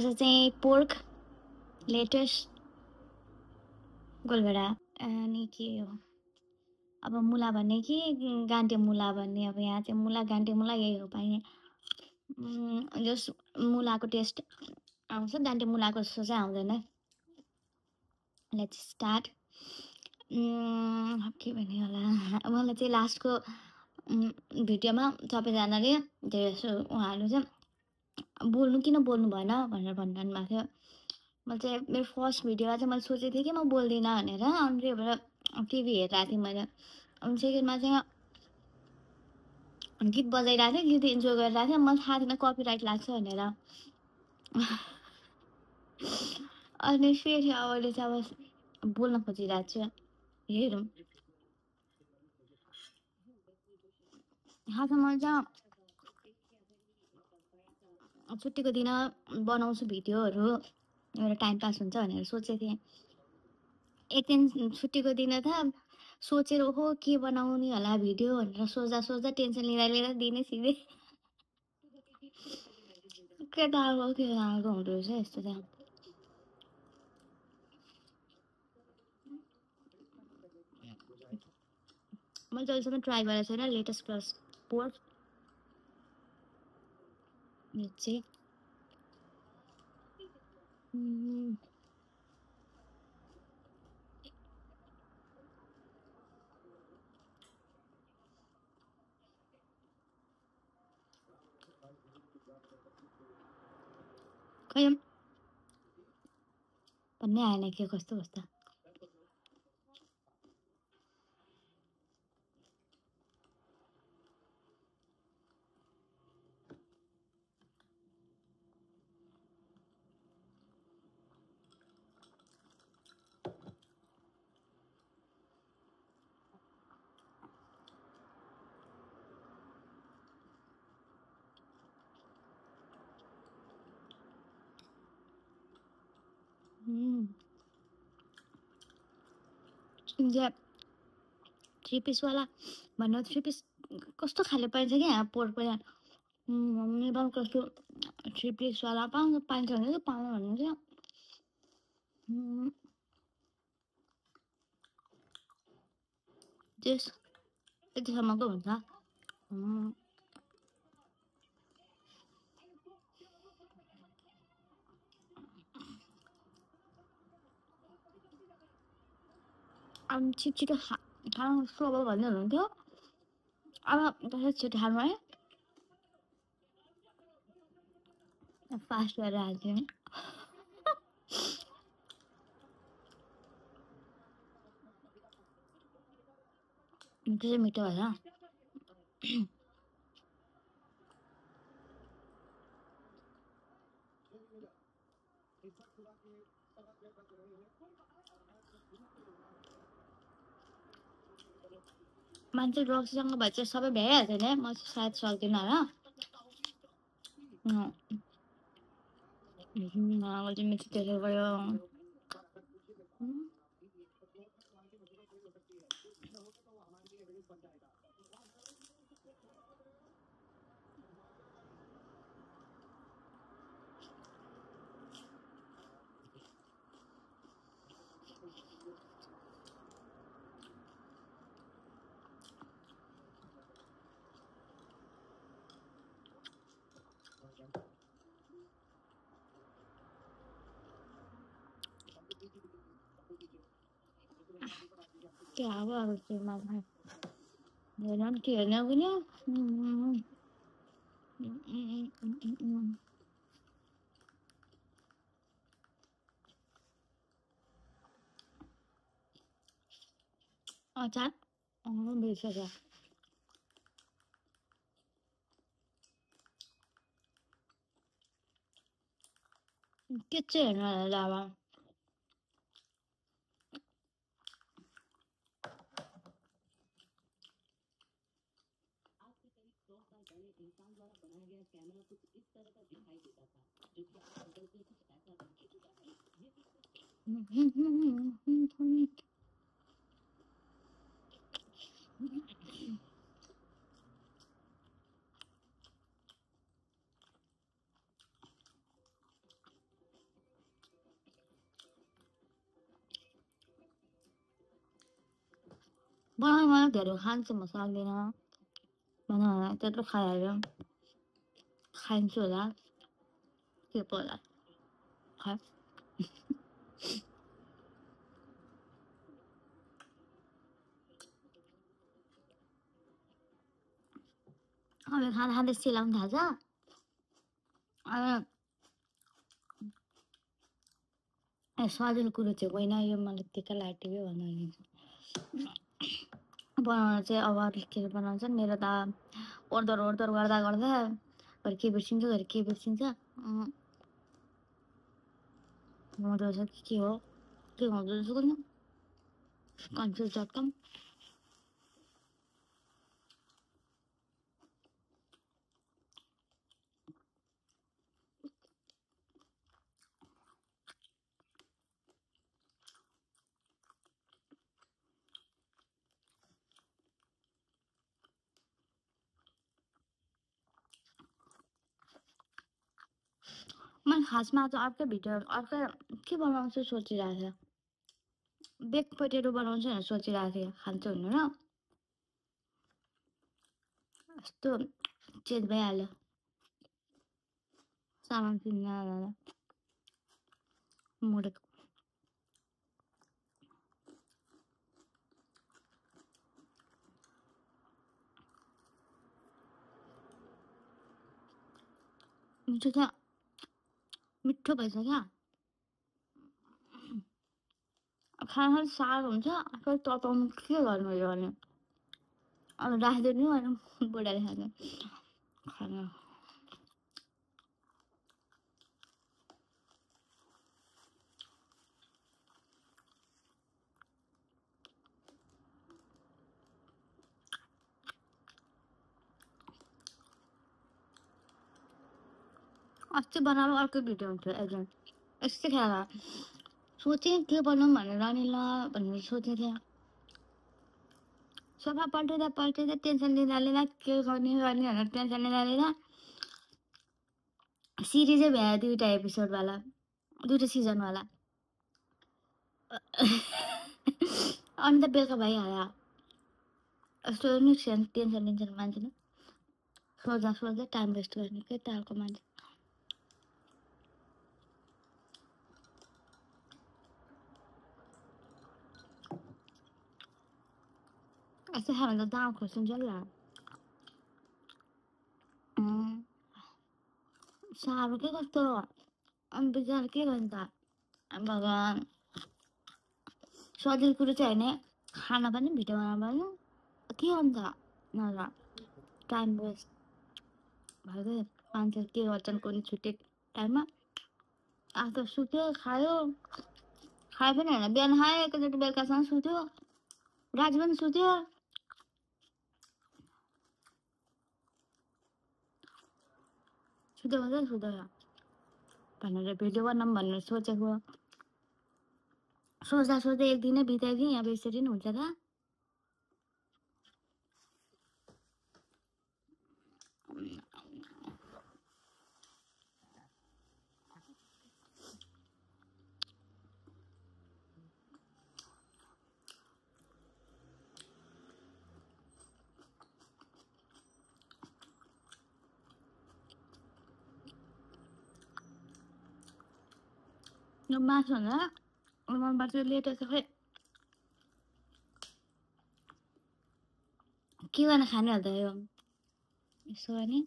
आज चाहिँ pork let's गोलभेडा अनि के हो अब मुला भन्ने कि गान्टे मुला भन्ने अब यहाँ चाहिँ मुला गान्टे मुला यही हो पाइने जस मुलाको टेस्ट आउँछ गान्टे मुलाको जस्तो चाहिँ आउँदैन लेट्स स्टार्ट के भन्ने होला मलाई चाहिँ लास्टको भिडियोमा सबैजनाले धेरै जस्तो उहाँहरू चाहिँ बोल्नु किन बोल्नु भएन भनेर भनिरहनु भएको थियो मैले चाहिँ मेरो फर्स्ट भिडियोमा चाहिँ मैले सोचेको थिएँ कि म बोल्दिनँ भनेर अनि त्यही भएर टिभी हेरिरहेको थिएँ मैले अनि सेकेन्डमा चाहिँ गीत बजाइरहेको थिएँ गीत इन्जोय गरिरहेको थिएँ मलाई थाहा थिएन कपिराइट लाग्छ भनेर अनि फेरि अहिले चाहिँ अब बोल्न खोजिरहेको छु हेरौँ खासमा मैले चाहिँ छुट्टीको दिन बनाउँछु भिडियोहरू एउटा टाइम पास हुन्छ भनेर सोचेको थिएँ एक दिन छुट्टीको दिन त सोचेर ओहो के बनाउने होला भिडियो भनेर सोच्दा सोच्दा टेन्सन लिँदा दिनै सिधै केटाहरूको हुँदो रहेछ यस्तो चाहिँ मैले जहिलेसम्म ट्राई गरेको छैन लेटेस्ट प्लस पोर्क यो चाहिँ खै भन्नै आएन के कस्तो कस्तो थ्री पिसवाला भन्नु थ्री पिस कस्तो खाले पाइन्छ क्या यहाँ पोर्क पनि नेपालको कस्तो थ्री पिसवाला पाउँछ भने चाहिँ पाउँछ भन्नु चाहिँ त्यस यतिसम्मको हुन्छ अब छिटो खानु स्लो भन्दै हुनुहुन्थ्यो अब त्यसरी छिटो खानु है फास्ट गरेर हाल्थ्यो नि त्यो चाहिँ मिठो भएछ मान्छे रक्सीसँग भए चाहिँ सबै भ्याइहाल्छ नि म चाहिँ सायद सक्दिनँ होला चाहिँ मिठो त्यसो भयो के अब त्यसमा हेर्न के हेर्न पनि अचार बिर्सेछ के चाहिँ हेर्नु होला अब बनाउनु मलाई धेरै खान्छु म सक्दिनँ बनाउन त्यत्रो खाइहाल्यो खान्छु होला के पो होला खै अब खाँदा खाँदै सिलाउनु थाल्छ सजिलो कुरो चाहिँ होइन यो मलाई टिका लागेको भन्नु बनाउन चाहिँ अब अरूले के बनाउँछ मेरो त ओर्दर ओर्दर गर्दा गर्दा घरि के बिर्सिन्छ घरि के बिर्सिन्छ हुँदो रहेछ कि के हो के हुँदो रहेछ कुन्नि कन्फ्युज झट्कम मैले खासमा त अर्कै भिडियो अर्कै के बनाउँछु सोचिरहेको थिएँ बेक पोटेटो बनाउँछु भनेर सोचिरहेको थिएँ खान्छु भनेर यस्तो चेन्ज भइहाल्यो सामान किन्न मोडेको मिठो छ मिठो भएछ क्या खाना साह्रो हुन्छ फेरि तताउनु के गर्नु यो भने अब राखिदिनु भने बुढाले खानु खाना अस्ति बनाएको अर्कै भिडियो हुन्थ्यो एकदम यस्तै खेर सोचेँ के बनाऊँ भनेर अनि ल भनेर सोचेको थिएँ सोफा पल्टिँदा टेन्सन लिँदा लिँदा के गर्ने गर्ने भनेर टेन्सन लिँदा लिँदा सिरिजै भ्यायो 2टा एपिसोडवाला 2टा सिजनवाला अनि त बेलुका भइहाल्यो यस्तो नि टेन्सन लिन्छ मान्छे नि सोच्दा सोच्दै टाइम वेस्ट गर्ने के तालको मान्छे यस्तो खायो भने त दाम खोज्छुन्छ नि साह्रो के कस्तो अनि बिचरा के गर्नु त भगवान् सजिलो कुरो चाहिँ होइन खाना पनि भिडियो बनाउनु पनि के हुन्छ नर टाइम वेस्ट भइगयो मान्छे के गर्छन् कुनै छुट्टी टाइममा आज त सुत्यो खायो खायो पनि होइन बिहान खायो एकैचोटि बेलुकासँग सुत्यो राति पनि सुत्यो सुत्यो मात्रै सुत्यो भनेर भिडियो बनाऊँ भनेर सोचेको सोच्दा सोच्दै एक दिनै बिताइदिएँ अब यसरी नै हुन्छ त यो मासु भन्दा मनबाट लेटेको छ खै के गर्न खाने होला त यो यसो गर्ने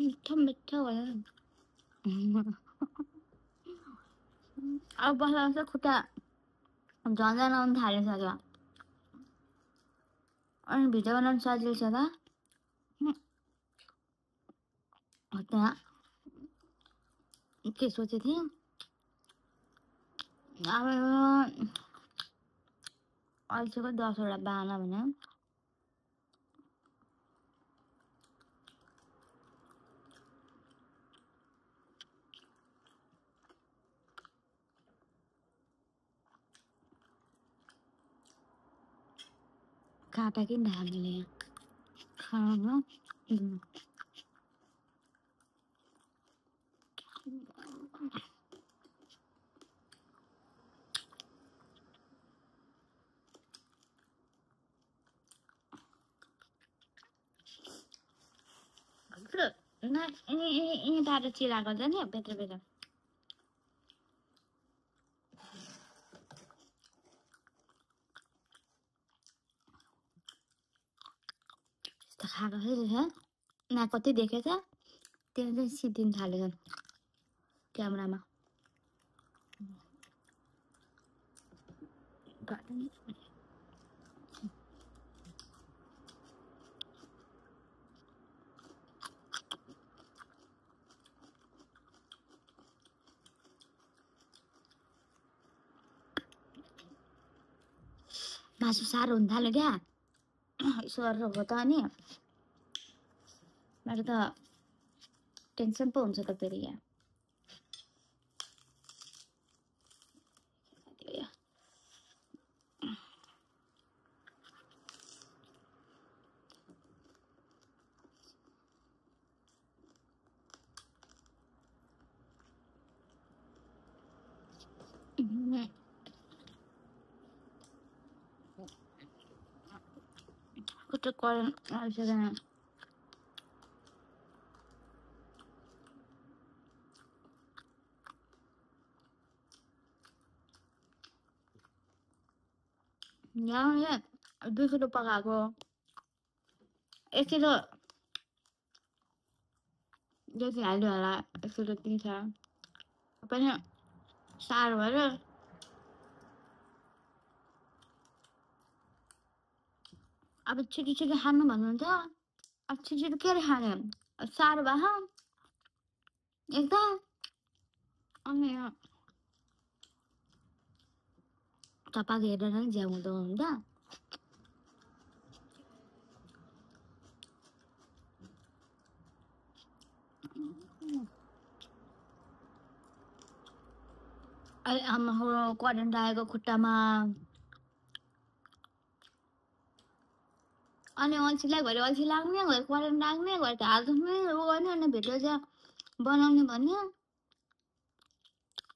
मिठो मिठो भयो अब बस्दा बस्दा खुट्टा झन्झन आउनु थालिसक्यो अनि भिडियो बनाउनु सजिलो छ त त्यहाँ के सोचेको थिएँ अब अल्छीको 10 वटा बाना भने काँटा किन हामीले खाना ना यी बाटो चिरा गर्दा नि भित्र भित्र यस्तो खाएको रहेछ ना कति देखेछ त्यहाँ चाहिँ सिद्धिन थालेछन् क्यामेरामा मासु साह्रो हुन थाल्यो क्या यसो गरेर हो त अनि मेरो त टेन्सन पो हुन्छ त फेरि यहाँ खुट्टा करेन्ट आइसकेन यहाँ 2 किलो पकाएको 1 किलो जति हाल्यो होला 1 किलो दिन्छ पनि साह्रो भएर अब छिटो छिटो खानु भन्नुहुन्छ अब छिटो छिटो के खाने साह्रो भयो एकदम अनि तपाईँको हेरेर नै झ्याउँदो हुन्छ आमा हो करेन्ट आएको खुट्टामा अनि अल्छीलाई घरि अल्छी लाग्ने घरि करेन्ट लाग्ने घरि त हात दुख्ने उ गर्ने अनि भिडियो चाहिँ बनाउने भन्यो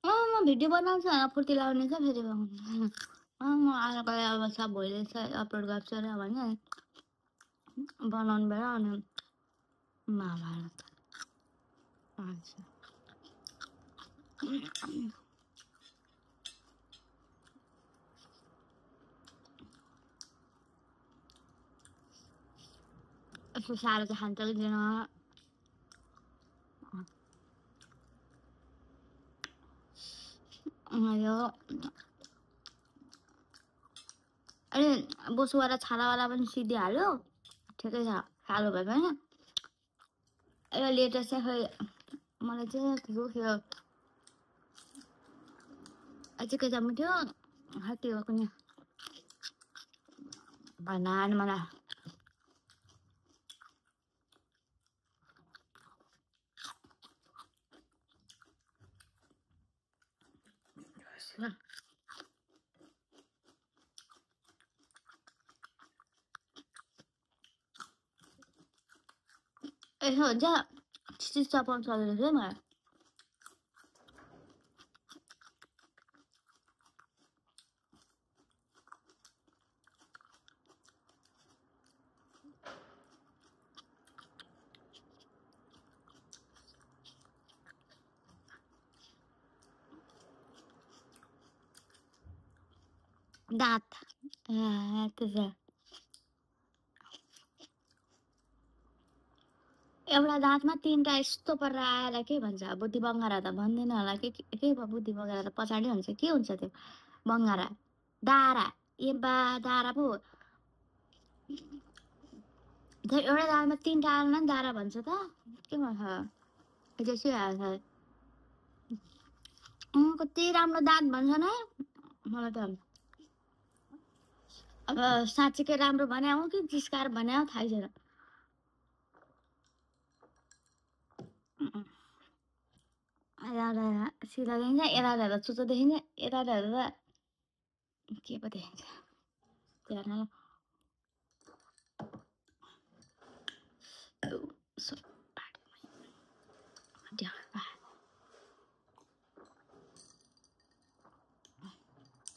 म भिडियो बनाउँछु होइन फुर्ती लाउने छ फेरि म आज कहिले अब सब भोलि अपलोड गर्छु र भने बनाउनु बेला अनि महाभारत यस्तो साह्रो चाहिँ खान्छ कि दिन यो अनि बोसुवाला छालावाला पनि सिधिहाल्यो ठिकै छ कालो भए पनि यो लेटेस्ट चाहिँ खै मलाई चाहिँ दुख्यो अझै के जम्मै थियो त्यो पनि भनान मलाई यसो हुन्छ चिज चपाउनु सक्दैन थियो मलाई दाँत त्यसो एउटा दाँतमा 3टा यस्तो परेर आएर के भन्छ बुद्धि बङ्गारा त भन्दैन होला के बुद्धि बङ्गारा त पछाडि हुन्छ के हुन्छ त्यो बङ्गारा दारा ए बा दारा पो एउटा दाँतमा 3टा आएन दारा भन्छ त के भन्छ त्यसै आएछ कति राम्रो दाँत भन्छ न मलाई त अब साँच्चीकै राम्रो भने हो कि जिस्काएर भने हो थाहै छैन यता सिधा देखिन्छ यता हेर्दा चुच्चो देखिन्छ यता हेर्दा के पो देखिन्छ हेर्नलाई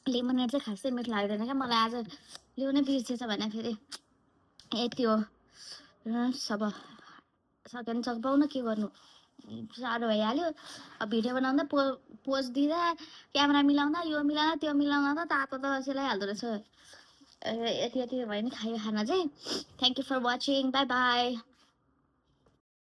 लेमोनेड चाहिँ खासै मिठो लाग्दैन क्या मलाई आज ल्याउनै बिर्सेछ भने फेरि यति हो अब सकेन सक्पाउन के गर्नु साह्रो भइहाल्यो अब भिडियो बनाउँदा पोज दिँदा क्यामेरा मिलाउँदा यो मिलाउँदा त्यो मिलाउँदा त तातो त सेलाइहाल्दो रहेछ यति यति भयो नि खायो खाना चाहिँ thank you for watching bye by